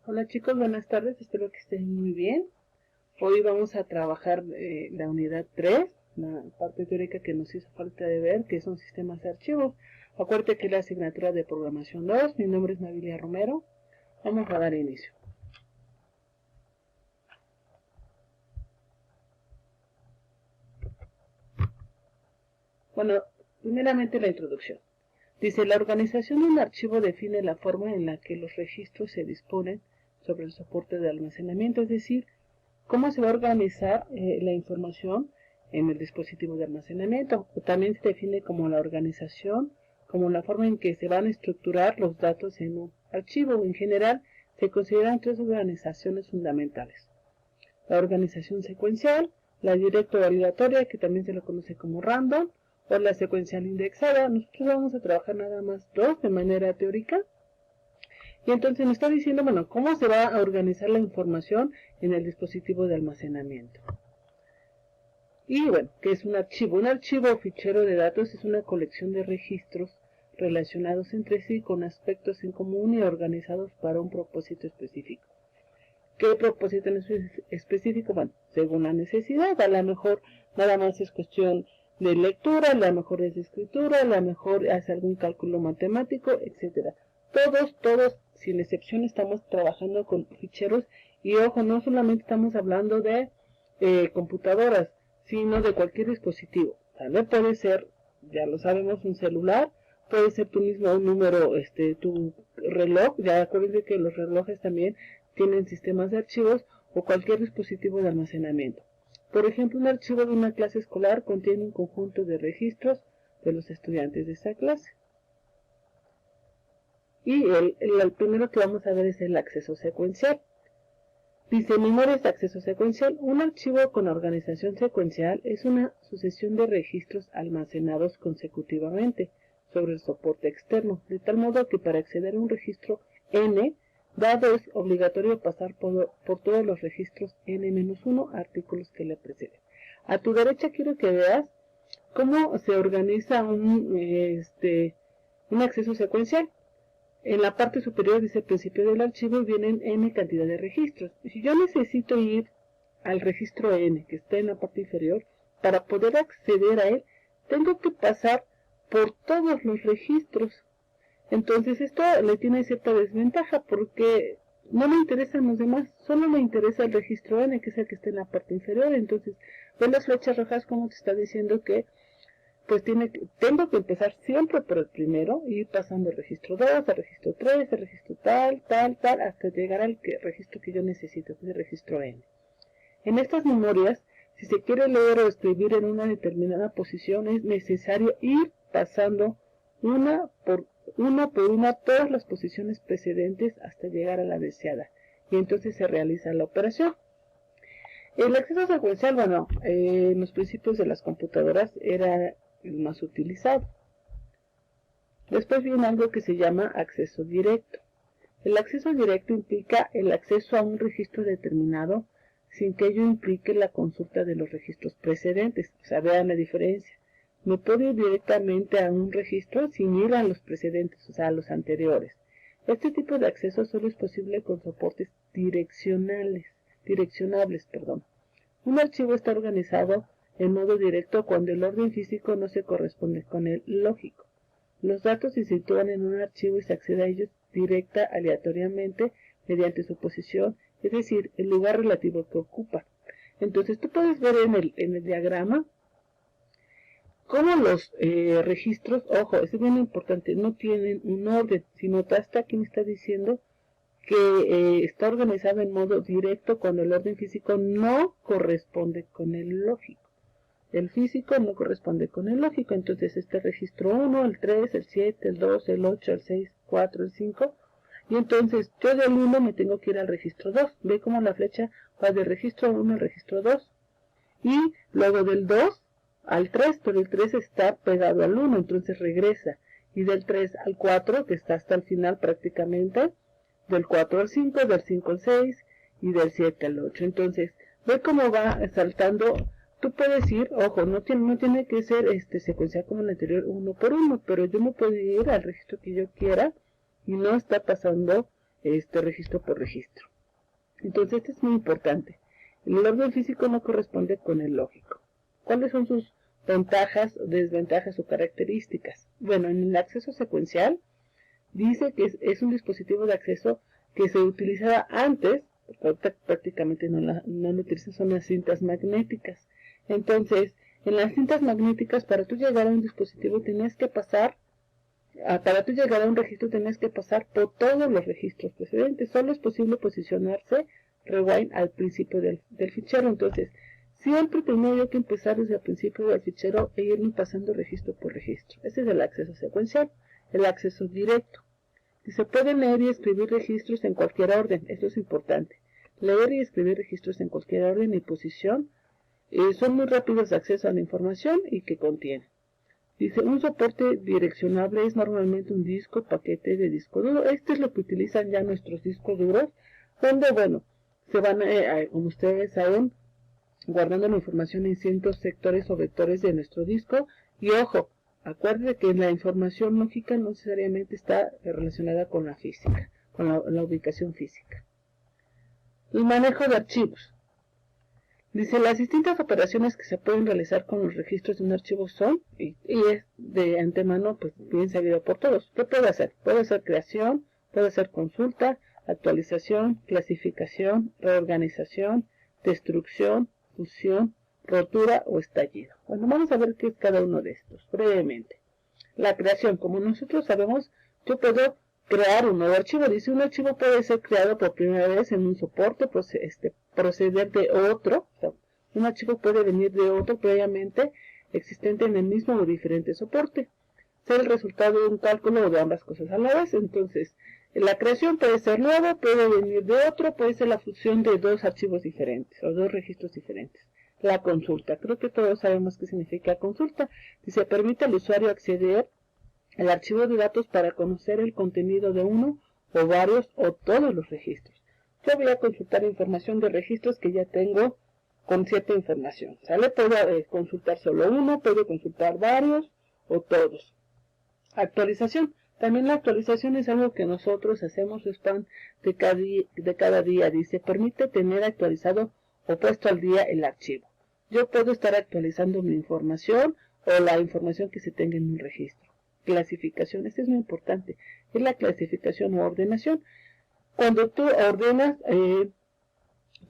Hola chicos, buenas tardes, espero que estén muy bien. Hoy vamos a trabajar la unidad 3, la parte teórica que nos hizo falta de ver, que son sistemas de archivos. Acuérdate que es la asignatura de programación 2, mi nombre es Navilia Romero. Vamos a dar inicio. Bueno, primeramente la introducción. Dice, la organización de un archivo define la forma en la que los registros se disponen sobre el soporte de almacenamiento, es decir, cómo se va a organizar la información en el dispositivo de almacenamiento. O también se define como la organización, como la forma en que se van a estructurar los datos en un archivo. En general, se consideran tres organizaciones fundamentales. La organización secuencial, la directo aleatoria, que también se lo conoce como random, o la secuencial indexada. Nosotros vamos a trabajar nada más dos de manera teórica. Y entonces nos está diciendo, bueno, cómo se va a organizar la información en el dispositivo de almacenamiento. Y bueno, ¿qué es un archivo? Un archivo o fichero de datos es una colección de registros relacionados entre sí con aspectos en común y organizados para un propósito específico. ¿Qué propósito en específico? Bueno, según la necesidad, a lo mejor nada más es cuestión de lectura, a lo mejor es de escritura, a lo mejor hace algún cálculo matemático, etcétera. Todos, sin excepción, estamos trabajando con ficheros y ojo, no solamente estamos hablando de computadoras, sino de cualquier dispositivo. ¿Vale? Puede ser, ya lo sabemos, un celular, puede ser tú mismo un número, tu reloj, ya acuérdense que los relojes también tienen sistemas de archivos o cualquier dispositivo de almacenamiento. Por ejemplo, un archivo de una clase escolar contiene un conjunto de registros de los estudiantes de esa clase. Y el primero que vamos a ver es el acceso secuencial. Dice, memorias de acceso secuencial. Un archivo con organización secuencial es una sucesión de registros almacenados consecutivamente sobre el soporte externo, de tal modo que para acceder a un registro N, dado es obligatorio pasar por todos los registros N-1 artículos que le preceden. A tu derecha quiero que veas cómo se organiza un acceso secuencial. En la parte superior dice el principio del archivo y vienen n cantidad de registros. Si yo necesito ir al registro n que está en la parte inferior, para poder acceder a él, tengo que pasar por todos los registros. Entonces esto le tiene cierta desventaja porque no me interesan los demás, solo me interesa el registro n, que es el que está en la parte inferior. Entonces, ven las flechas rojas como te está diciendo que pues tengo que empezar siempre por el primero, ir pasando el registro 2, el registro 3, el registro tal, hasta llegar al registro que yo necesito, que es el registro N. En estas memorias, si se quiere leer o escribir en una determinada posición, es necesario ir pasando una por una todas las posiciones precedentes hasta llegar a la deseada. Y entonces se realiza la operación. El acceso secuencial, bueno, en los principios de las computadoras era el más utilizado. Después viene algo que se llama acceso directo. El acceso directo implica el acceso a un registro determinado sin que ello implique la consulta de los registros precedentes. O sea, vean la diferencia. Me puedo ir directamente a un registro sin ir a los precedentes, o sea, a los anteriores. Este tipo de acceso solo es posible con soportes direccionables. Un archivo está organizado en modo directo cuando el orden físico no se corresponde con el lógico. Los datos se sitúan en un archivo y se accede a ellos directa aleatoriamente mediante su posición, es decir, el lugar relativo que ocupa. Entonces tú puedes ver en el diagrama cómo los registros, ojo, eso es bien importante, no tienen un orden. Si notaste, aquí me está diciendo que está organizado en modo directo cuando el orden físico no corresponde con el lógico. El físico no corresponde con el lógico, entonces este registro 1, el 3, el 7, el 2, el 8, el 6, 4, el 5, y entonces yo del 1 me tengo que ir al registro 2, ve como la flecha va del registro 1 al registro 2, y luego del 2 al 3, pero el 3 está pegado al 1, entonces regresa, y del 3 al 4, que está hasta el final prácticamente, del 4 al 5, del 5 al 6, y del 7 al 8, entonces ve cómo va saltando. Tú puedes ir, ojo, no tiene que ser secuencial como el anterior uno por uno, pero yo me puedo ir al registro que yo quiera y no está pasando registro por registro. Entonces, esto es muy importante. El orden físico no corresponde con el lógico. ¿Cuáles son sus ventajas, desventajas o características? Bueno, en el acceso secuencial dice que es un dispositivo de acceso que se utilizaba antes, porque ahorita prácticamente no lo utilizan, son las cintas magnéticas. Entonces, en las cintas magnéticas, para tú llegar a un dispositivo tenías que pasar, para tú llegar a un registro tenías que pasar por todos los registros precedentes. Solo es posible posicionarse rewind al principio del fichero. Entonces, siempre tenía yo que empezar desde el principio del fichero e irme pasando registro por registro. Ese es el acceso secuencial. El acceso directo. Se pueden leer y escribir registros en cualquier orden. Esto es importante. Leer y escribir registros en cualquier orden y posición. Son muy rápidos de acceso a la información y que contienen. Dice, un soporte direccionable es normalmente un disco, paquete de disco duro. Este es lo que utilizan ya nuestros discos duros, donde, bueno, se van, como ustedes saben, guardando la información en cientos sectores o vectores de nuestro disco. Y ojo, acuérdate que la información lógica no necesariamente está relacionada con la física, con la ubicación física. El manejo de archivos. Dice, las distintas operaciones que se pueden realizar con los registros de un archivo son, y es de antemano pues bien sabido por todos. ¿Qué puede hacer? Puede hacer creación, puede hacer consulta, actualización, clasificación, reorganización, destrucción, fusión, rotura o estallido. Bueno, vamos a ver qué es cada uno de estos, brevemente. La creación, como nosotros sabemos, yo puedo crear un nuevo archivo. Dice, un archivo puede ser creado por primera vez en un soporte, proceder de otro. O sea, un archivo puede venir de otro previamente existente en el mismo o diferente soporte. Ser el resultado de un cálculo o de ambas cosas a la vez. Entonces, la creación puede ser nueva, puede venir de otro, puede ser la fusión de dos archivos diferentes o dos registros diferentes. La consulta. Creo que todos sabemos qué significa consulta. Dice, permite al usuario acceder al archivo de datos para conocer el contenido de uno o varios o todos los registros. Yo voy a consultar información de registros que ya tengo con cierta información. ¿Sale? Puedo consultar solo uno, puedo consultar varios o todos. Actualización. También la actualización es algo que nosotros hacemos, es pan de cada día. Dice, permite tener actualizado o puesto al día el archivo. Yo puedo estar actualizando mi información o la información que se tenga en un registro. Clasificación, esto es muy importante, es la clasificación o ordenación. Cuando tú ordenas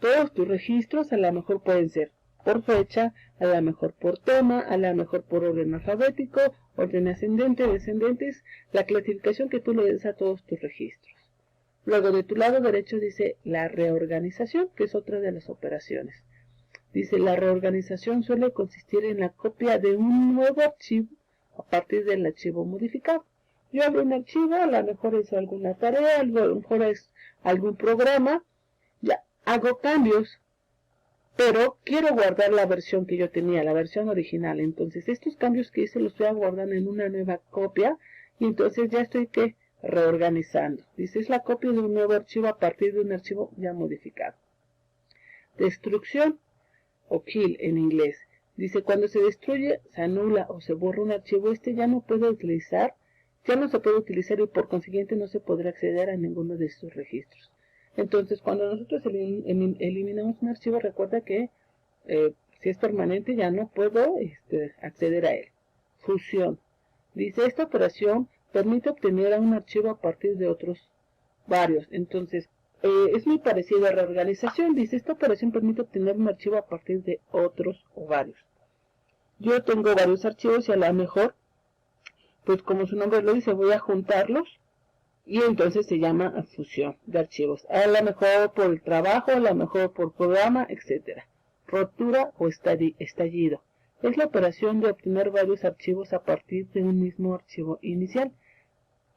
todos tus registros, a lo mejor pueden ser por fecha, a lo mejor por tema, a lo mejor por orden alfabético, orden ascendente, descendentes, la clasificación que tú le des a todos tus registros. Luego de tu lado derecho dice la reorganización, que es otra de las operaciones. Dice, la reorganización suele consistir en la copia de un nuevo archivo a partir del archivo modificado. Yo abro un archivo, a lo mejor es alguna tarea, a lo mejor es algún programa, ya hago cambios, pero quiero guardar la versión que yo tenía, la versión original. Entonces estos cambios que hice los voy a guardar en una nueva copia y entonces ya estoy reorganizando. Dice, es la copia de un nuevo archivo a partir de un archivo ya modificado. Destrucción o kill en inglés. Dice, cuando se destruye, se anula o se borra un archivo, ya no puede utilizar, ya no se puede utilizar y por consiguiente no se podrá acceder a ninguno de estos registros. Entonces, cuando nosotros eliminamos un archivo, recuerda que si es permanente ya no puedo acceder a él. Fusión. Dice, esta operación permite obtener a un archivo a partir de otros varios. Entonces, es muy parecido a reorganización. Dice, esta operación permite obtener un archivo a partir de otros o varios. Yo tengo varios archivos y a lo mejor, pues como su nombre lo dice, voy a juntarlos y entonces se llama fusión de archivos. A lo mejor por el trabajo, a lo mejor por programa, etc. Rotura o estallido. Es la operación de obtener varios archivos a partir de un mismo archivo inicial.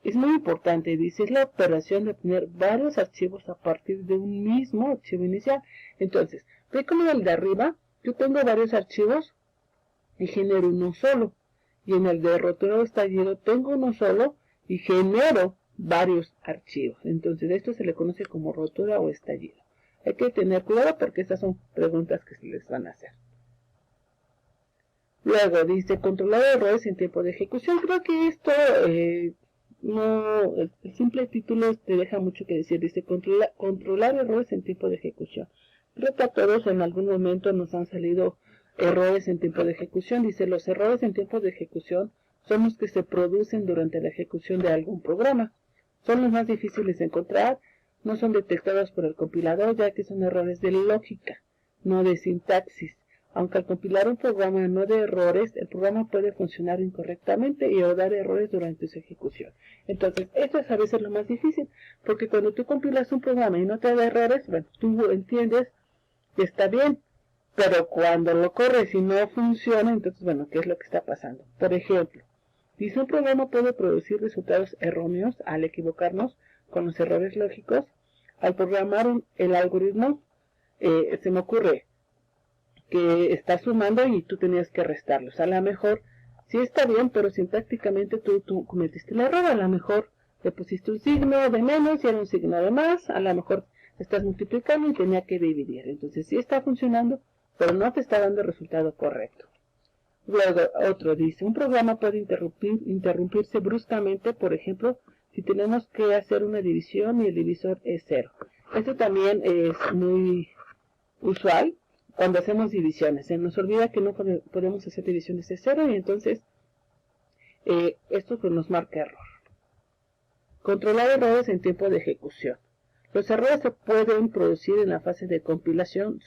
Es muy importante, dice, es la operación de obtener varios archivos a partir de un mismo archivo inicial. Entonces, ve como en el de arriba, yo tengo varios archivos y genero uno solo. Y en el de rotura o estallido tengo uno solo y genero varios archivos. Entonces, esto se le conoce como rotura o estallido. Hay que tener cuidado porque estas son preguntas que se les van a hacer. Luego dice, controlar errores en tiempo de ejecución. Creo que esto no, el simple título te deja mucho que decir. Dice controlar errores en tiempo de ejecución. Creo que a todos en algún momento nos han salido errores en tiempo de ejecución. Dice, los errores en tiempo de ejecución son los que se producen durante la ejecución de algún programa. Son los más difíciles de encontrar, no son detectados por el compilador, ya que son errores de lógica, no de sintaxis. Aunque al compilar un programa no de errores, el programa puede funcionar incorrectamente y o dar errores durante su ejecución. Entonces, esto es a veces lo más difícil, porque cuando tú compilas un programa y no te da errores, bueno, tú entiendes que está bien, pero cuando lo corres y no funciona, entonces, bueno, ¿qué es lo que está pasando? Por ejemplo, dice un programa puede producir resultados erróneos al equivocarnos con los errores lógicos. Al programar el algoritmo, se me ocurre que está sumando y tú tenías que restarlos. A lo mejor sí está bien, pero sintácticamente tú cometiste el error. A lo mejor le pusiste un signo de menos y era un signo de más. A lo mejor estás multiplicando y tenía que dividir. Entonces sí está funcionando, pero no te está dando el resultado correcto. Luego otro dice, un programa puede interrumpirse bruscamente, por ejemplo, si tenemos que hacer una división y el divisor es 0. Esto también es muy usual cuando hacemos divisiones. Se nos olvida que no podemos hacer divisiones de 0 y entonces esto nos marca error. Controlar errores en tiempo de ejecución. Los errores se pueden producir en la fase de compilación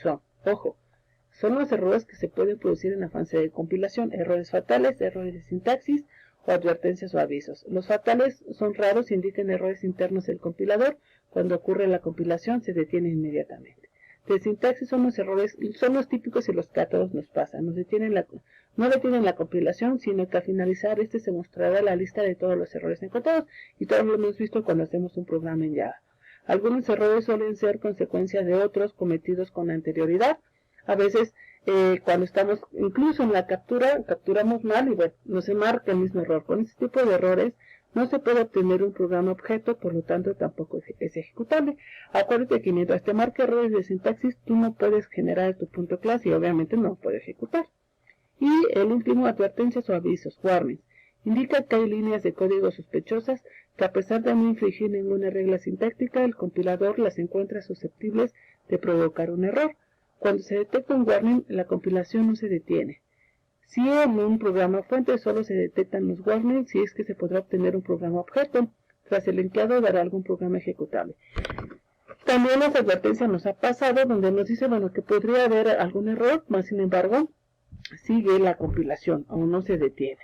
son los errores que se pueden producir en la fase de compilación, errores fatales, errores de sintaxis o advertencias o avisos. Los fatales son raros y indican errores internos del compilador. Cuando ocurre la compilación se detiene inmediatamente. De sintaxis son los errores, son los típicos y los que a todos nos pasan. No detienen la compilación, sino que al finalizar se mostrará la lista de todos los errores encontrados y todos lo hemos visto cuando hacemos un programa en Java. Algunos errores suelen ser consecuencia de otros cometidos con anterioridad. A veces cuando estamos incluso en la capturamos mal y bueno, no se marca el mismo error. Con este tipo de errores no se puede obtener un programa objeto, por lo tanto tampoco es ejecutable. Acuérdate que mientras te marque errores de sintaxis, tú no puedes generar tu punto clase y obviamente no puede ejecutar. Y el último, advertencias o avisos, warnings. Indica que hay líneas de código sospechosas que a pesar de no infringir ninguna regla sintáctica, el compilador las encuentra susceptibles de provocar un error. Cuando se detecta un warning, la compilación no se detiene. Si en un programa fuente solo se detectan los warnings, si es que se podrá obtener un programa objeto. Tras el enqueado dará algún programa ejecutable. También las advertencias nos ha pasado donde nos dice bueno que podría haber algún error, más sin embargo sigue la compilación, aún no se detiene.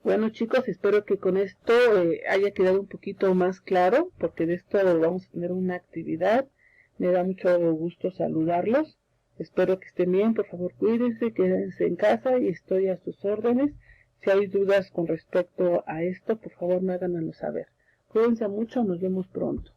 Bueno chicos, espero que con esto haya quedado un poquito más claro, porque de esto vamos a tener una actividad. Me da mucho gusto saludarlos. Espero que estén bien, por favor cuídense, quédense en casa y estoy a sus órdenes. Si hay dudas con respecto a esto, por favor háganmelo saber. Cuídense mucho, nos vemos pronto.